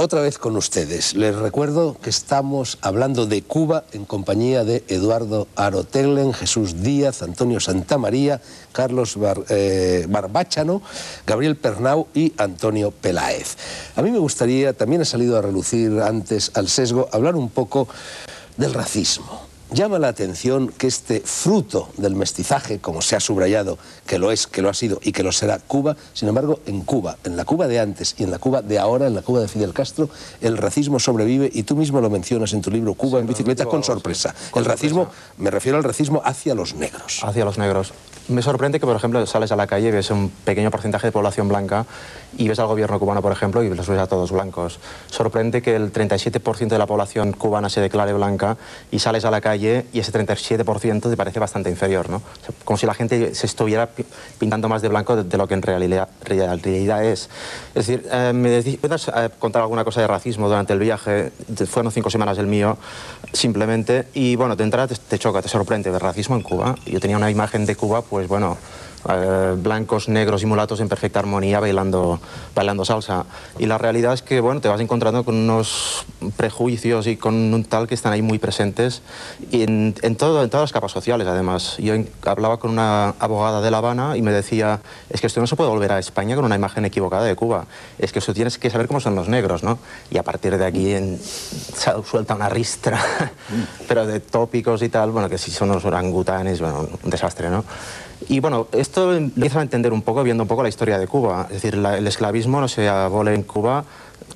Otra vez con ustedes. Les recuerdo que estamos hablando de Cuba en compañía de Eduardo Aroteglen, Jesús Díaz, Antonio Santamaría, Carlos Barbáchano, Gabriel Pernau y Antonio Peláez. A mí me gustaría, también ha salido a relucir antes al sesgo, hablar un poco del racismo. Llama la atención que este fruto del mestizaje, como se ha subrayado, que lo es, que lo ha sido y que lo será Cuba, sin embargo, en Cuba, en la Cuba de antes y en la Cuba de ahora, en la Cuba de Fidel Castro, el racismo sobrevive y tú mismo lo mencionas en tu libro Cuba en bicicleta con sorpresa. El racismo, me refiero al racismo hacia los negros. Hacia los negros. Me sorprende que, por ejemplo, sales a la calle y ves un pequeño porcentaje de población blanca y ves al gobierno cubano, por ejemplo, y los ves a todos blancos. Sorprende que el 37% de la población cubana se declare blanca y sales a la calle y ese 37% te parece bastante inferior, ¿no? O sea, como si la gente se estuviera pintando más de blanco de lo que en realidad es. Es decir, ¿puedes contar alguna cosa de racismo durante el viaje? Fueron 5 semanas el mío, simplemente, y bueno, de entrada te choca, te sorprende ver racismo en Cuba. Yo tenía una imagen de Cuba, pues bueno, blancos, negros y mulatos en perfecta armonía bailando salsa. Y la realidad es que, bueno, te vas encontrando con unos prejuicios y con un tal que están ahí muy presentes en todas las capas sociales, además. Yo hablaba con una abogada de La Habana y me decía, es que esto no se puede volver a España con una imagen equivocada de Cuba, es que eso tienes que saber cómo son los negros, ¿no? Y a partir de aquí suelta una ristra, pero de tópicos y tal, bueno, que si son los orangutanes, bueno, un desastre, ¿no? Y bueno, esto empieza a entender un poco, viendo un poco la historia de Cuba. Es decir, el esclavismo no se abole en Cuba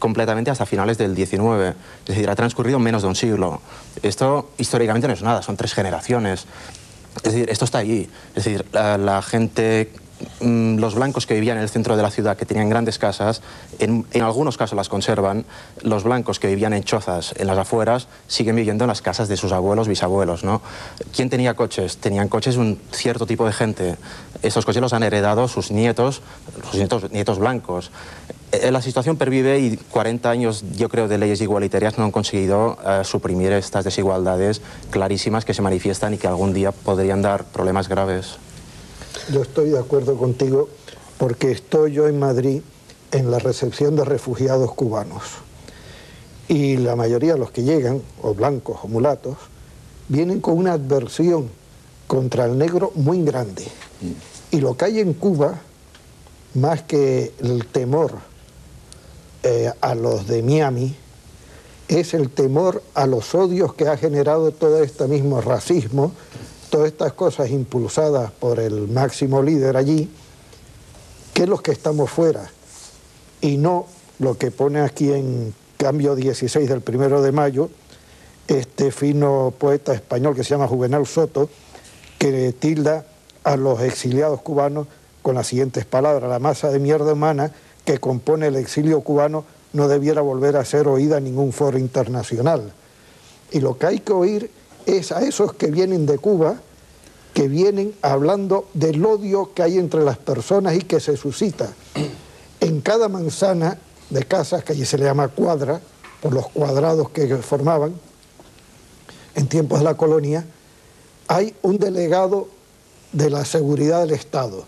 completamente hasta finales del 19. Es decir, ha transcurrido menos de un siglo. Esto históricamente no es nada, son 3 generaciones. Es decir, esto está allí. Es decir, la gente, los blancos que vivían en el centro de la ciudad, que tenían grandes casas, en algunos casos las conservan. Los blancos que vivían en chozas en las afueras siguen viviendo en las casas de sus abuelos, bisabuelos, ¿no? ¿Quién tenía coches? Tenían coches un cierto tipo de gente. Esos coches los han heredado sus nietos blancos. La situación pervive y 40 años, yo creo, de leyes igualitarias no han conseguido suprimir estas desigualdades clarísimas que se manifiestan y que algún día podrían dar problemas graves. Yo estoy de acuerdo contigo porque estoy yo en Madrid en la recepción de refugiados cubanos y la mayoría de los que llegan, o blancos o mulatos, vienen con una adversión contra el negro muy grande. Y lo que hay en Cuba, más que el temor a los de Miami, es el temor a los odios que ha generado todo este mismo racismo, todas estas cosas impulsadas por el máximo líder allí, que los que estamos fuera, y no lo que pone aquí en Cambio 16 del 1 de mayo, este fino poeta español que se llama Juvenal Soto, que tilda a los exiliados cubanos con las siguientes palabras: la masa de mierda humana que compone el exilio cubano no debiera volver a ser oída en ningún foro internacional. Y lo que hay que oír es a esos que vienen de Cuba, que vienen hablando del odio que hay entre las personas y que se suscita en cada manzana de casas, que allí se le llama cuadra, por los cuadrados que formaban en tiempos de la colonia. Hay un delegado de la seguridad del Estado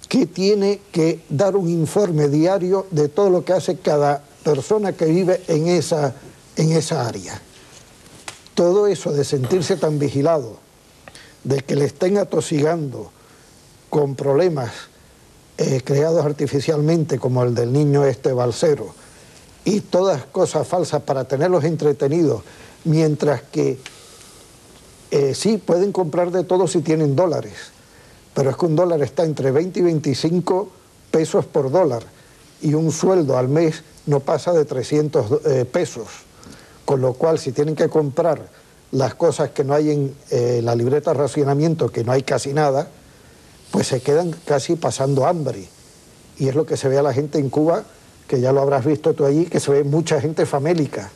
que tiene que dar un informe diario de todo lo que hace cada persona que vive en esa área. Todo eso de sentirse tan vigilado, de que le estén atosigando con problemas creados artificialmente, como el del niño balsero, y todas cosas falsas para tenerlos entretenidos, mientras que sí pueden comprar de todo si tienen dólares, pero es que un dólar está entre 20 y 25 pesos por dólar, y un sueldo al mes no pasa de 300 pesos, con lo cual si tienen que comprar las cosas que no hay en la libreta de racionamiento, que no hay casi nada, pues se quedan casi pasando hambre. Y es lo que se ve a la gente en Cuba, que ya lo habrás visto tú allí, que se ve mucha gente famélica.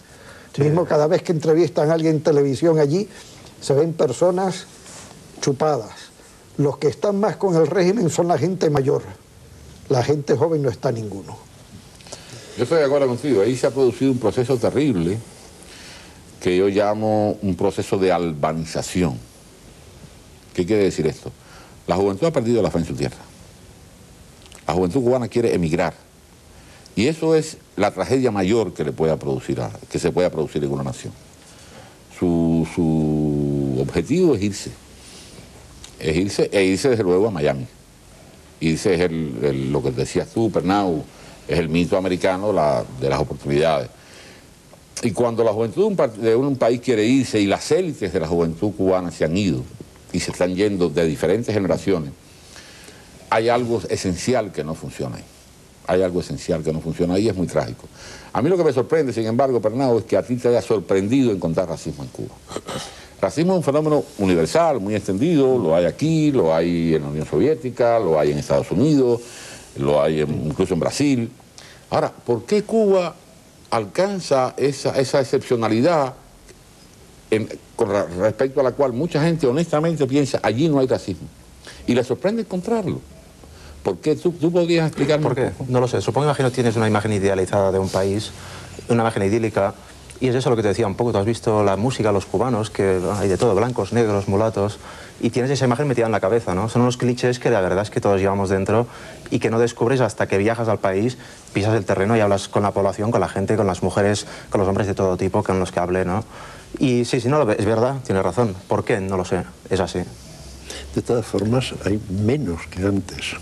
Sí. Mismo cada vez que entrevistan a alguien en televisión allí, se ven personas chupadas. Los que están más con el régimen son la gente mayor. La gente joven no está ninguno. Yo estoy de acuerdo contigo. Ahí se ha producido un proceso terrible que yo llamo un proceso de albanización. ¿Qué quiere decir esto? La juventud ha perdido la fe en su tierra. La juventud cubana quiere emigrar Y eso es la tragedia mayor que que se pueda producir en una nación. Su objetivo es irse. E irse desde luego a Miami. Irse es lo que decías tú, Pernau, es el mito americano de las oportunidades. Y cuando la juventud de un país quiere irse y las élites de la juventud cubana se han ido y se están yendo de diferentes generaciones, hay algo esencial que no funciona ahí. Hay algo esencial que no funciona ahí y es muy trágico. A mí lo que me sorprende, sin embargo, Pernau, es que a ti te haya sorprendido encontrar racismo en Cuba. Racismo es un fenómeno universal, muy extendido, lo hay aquí, lo hay en la Unión Soviética, lo hay en Estados Unidos, lo hay incluso en Brasil. Ahora, ¿por qué Cuba alcanza esa excepcionalidad con respecto a la cual mucha gente honestamente piensa allí no hay racismo? Y le sorprende encontrarlo. ¿Por qué? ¿Tú podrías explicarme? ¿Por qué? No lo sé. Supongo, imagino, tienes una imagen idealizada de un país, una imagen idílica, y es eso lo que te decía un poco. Tú has visto la música, los cubanos, que hay de todo, blancos, negros, mulatos, y tienes esa imagen metida en la cabeza, ¿no? Son unos clichés que la verdad es que todos llevamos dentro y que no descubres hasta que viajas al país, pisas el terreno y hablas con la población, con la gente, con las mujeres, con los hombres de todo tipo con los que hablé, ¿no? Y sí, no lo ves, es verdad, tienes razón. ¿Por qué? No lo sé. Es así. De todas formas, hay menos que antes.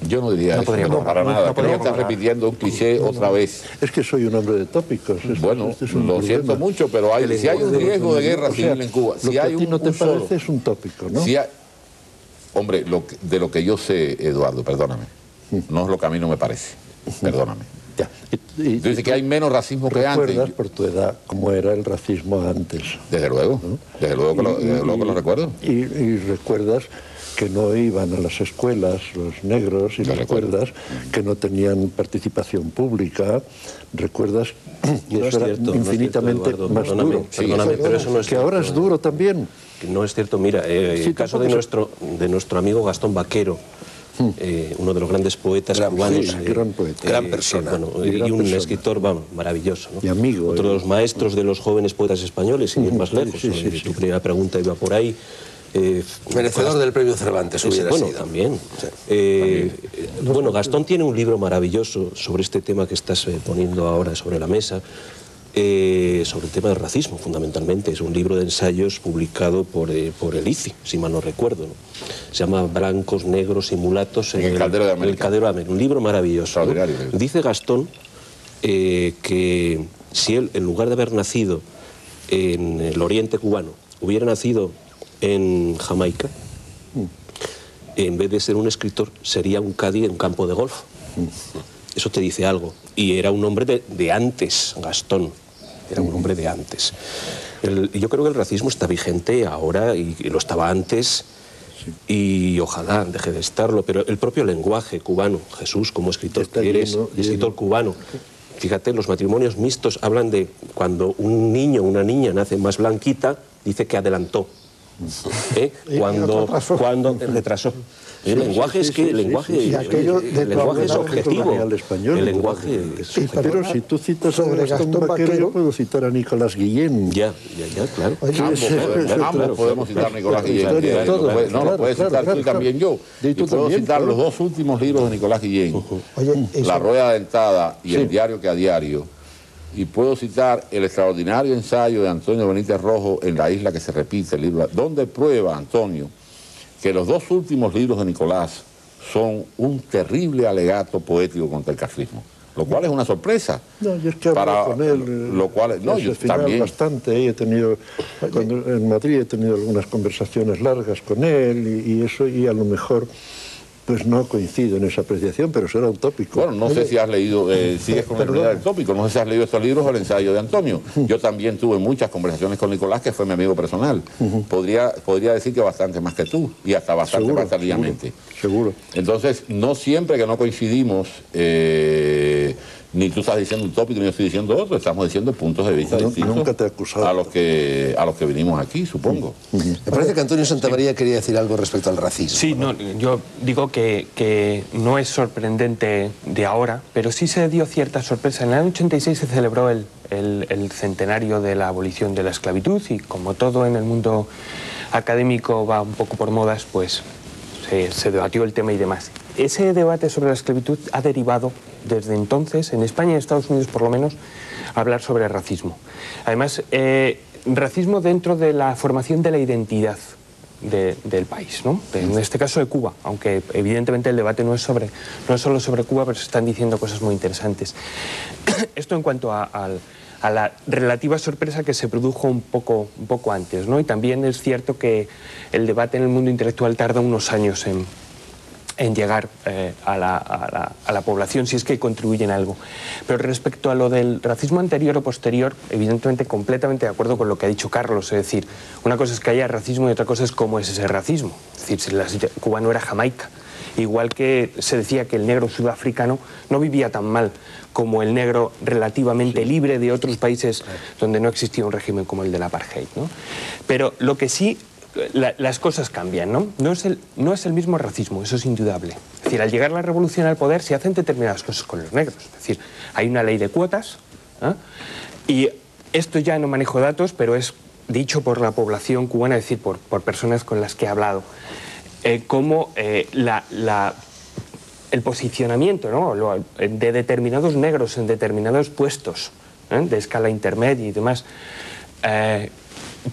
Yo no diría eso, no, para nada. Creo que estás repitiendo un cliché otra vez. Es que soy un hombre de tópicos. Bueno, lo siento mucho, pero si hay un riesgo de guerra civil en Cuba, lo que a ti no te parece es un tópico, ¿no? Hombre, de lo que yo sé, Eduardo, perdóname, no es lo que a mí no me parece, perdóname. Ya. Tú dices que hay menos racismo que antes. ¿Recuerdas por tu edad cómo era el racismo antes? Desde luego, ¿no? Desde luego que lo recuerdo. Y recuerdas que no iban a las escuelas los negros, y recuerdas que no tenían participación pública, recuerdas, y no eso es cierto, era infinitamente más duro. Perdóname, pero eso no es que ahora es duro también. No es cierto, mira, el caso de nuestro amigo Gastón Vaquero, uno de los grandes poetas cubanos. Gran poeta. Gran persona. Y un escritor maravilloso, ¿no? Y amigo. Otro de los maestros de los jóvenes poetas españoles, sin ir más lejos. Tu primera pregunta iba por ahí. Merecedor del premio Cervantes hubiera sido. También. Bueno, Gastón tiene un libro maravilloso sobre este tema que estás poniendo ahora sobre la mesa, sobre el tema del racismo, fundamentalmente. Es un libro de ensayos publicado por el ICI, si mal no recuerdo, ¿no? Se llama Blancos, Negros y Mulatos en el Caldero de América. El Caldero de América. Un libro maravilloso, ¿no? Dice Gastón que si él, en lugar de haber nacido en el oriente cubano, hubiera nacido en Jamaica, en vez de ser un escritor, sería un cadí en un campo de golf. Eso te dice algo. Y era un hombre de antes, Gastón. Era un hombre de antes. Yo creo que el racismo está vigente ahora y lo estaba antes, y ojalá deje de estarlo, pero el propio lenguaje cubano, Jesús, como escritor que eres, escritor cubano, fíjate, los matrimonios mixtos hablan de cuando un niño o una niña nace más blanquita, dice que adelantó. Cuando retrasó. El lenguaje es que el lenguaje es objetivo. El lenguaje es objetivo. Pero si tú citas a Gastón Vaquero, yo puedo citar a Nicolás Guillén. Ya, claro. Ambos podemos citar a Nicolás Guillén. No, lo puedes citar tú y también yo. Y puedo citar los dos últimos libros de Nicolás Guillén, La Rueda Dentada y El Diario que a Diario. Y puedo citar el extraordinario ensayo de Antonio Benítez Rojo en La Isla que se repite, el libro, donde prueba Antonio que los dos últimos libros de Nicolás son un terrible alegato poético contra el castrismo, lo cual es una sorpresa. No, yo es que hablo con él, lo cual, no, yo también bastante, he tenido, en Madrid he tenido algunas conversaciones largas con él y eso, y a lo mejor pues no coincido en esa apreciación, pero será un tópico. Bueno, no sé si has leído, sigues con la idea del tópico, no sé si has leído estos libros o el ensayo de Antonio. Yo también tuve muchas conversaciones con Nicolás, que fue mi amigo personal. Podría decir que bastante más que tú, y hasta bastante más tardíamente. Seguro. Entonces, no siempre que no coincidimos, ni tú estás diciendo un tópico, ni yo estoy diciendo otro, estamos diciendo puntos de vista distintos. Nunca te he acusado. A los que vinimos aquí, supongo. Me parece que Antonio Santamaría quería decir algo respecto al racismo. Sí, no, yo digo que no es sorprendente de ahora, pero sí se dio cierta sorpresa. En el año 86 se celebró el centenario de la abolición de la esclavitud, y como todo en el mundo académico va un poco por modas, pues se debatió el tema y demás. Ese debate sobre la esclavitud ha derivado desde entonces, en España y en Estados Unidos por lo menos, hablar sobre racismo. Además, racismo dentro de la formación de la identidad del país, ¿no? En este caso de Cuba, aunque evidentemente el debate no es solo sobre Cuba, pero se están diciendo cosas muy interesantes. Esto en cuanto a la relativa sorpresa que se produjo un poco antes, ¿no? Y también es cierto que el debate en el mundo intelectual tarda unos años en llegar a la población, si es que contribuye en algo. Pero respecto a lo del racismo anterior o posterior, evidentemente completamente de acuerdo con lo que ha dicho Carlos, es decir, una cosa es que haya racismo y otra cosa es cómo es ese racismo. Es decir, si Cuba no era Jamaica, igual que se decía que el negro sudafricano no vivía tan mal como el negro relativamente libre de otros países donde no existía un régimen como el del apartheid, ¿no? Pero lo que sí, las cosas cambian, ¿no? No es el mismo racismo, eso es indudable. Es decir, al llegar la revolución al poder se hacen determinadas cosas con los negros. Es decir, hay una ley de cuotas, ¿eh? Y esto ya no manejo datos, pero es dicho por la población cubana, es decir, por personas con las que he hablado, cómo el posicionamiento, ¿no?, de determinados negros en determinados puestos, de escala intermedia y demás,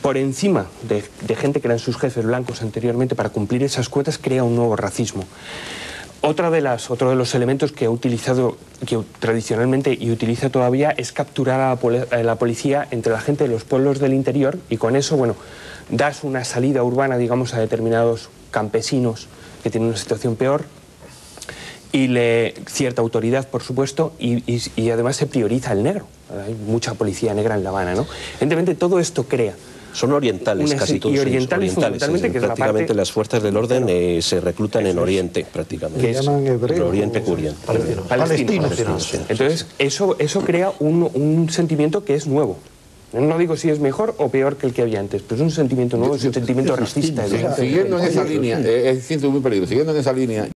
por encima de gente que eran sus jefes blancos anteriormente, para cumplir esas cuotas, crea un nuevo racismo. Otro de los elementos que ha utilizado, que tradicionalmente y utiliza todavía, es capturar a la policía entre la gente de los pueblos del interior, y con eso, bueno, das una salida urbana, digamos, a determinados campesinos que tienen una situación peor, y cierta autoridad, por supuesto, y además se prioriza el negro. Hay mucha policía negra en La Habana, ¿no? Evidentemente todo esto crea... Son orientales casi todos. Y orientales fundamentalmente, que es prácticamente las fuerzas del orden se reclutan en Oriente, prácticamente. Que llaman hebreo. Oriente, Palestinos. Entonces eso crea un sentimiento que es nuevo. No digo si es mejor o peor que el que había antes, pero es un sentimiento nuevo, es un sentimiento racista. Siguiendo en esa línea, es muy peligroso, siguiendo en esa línea...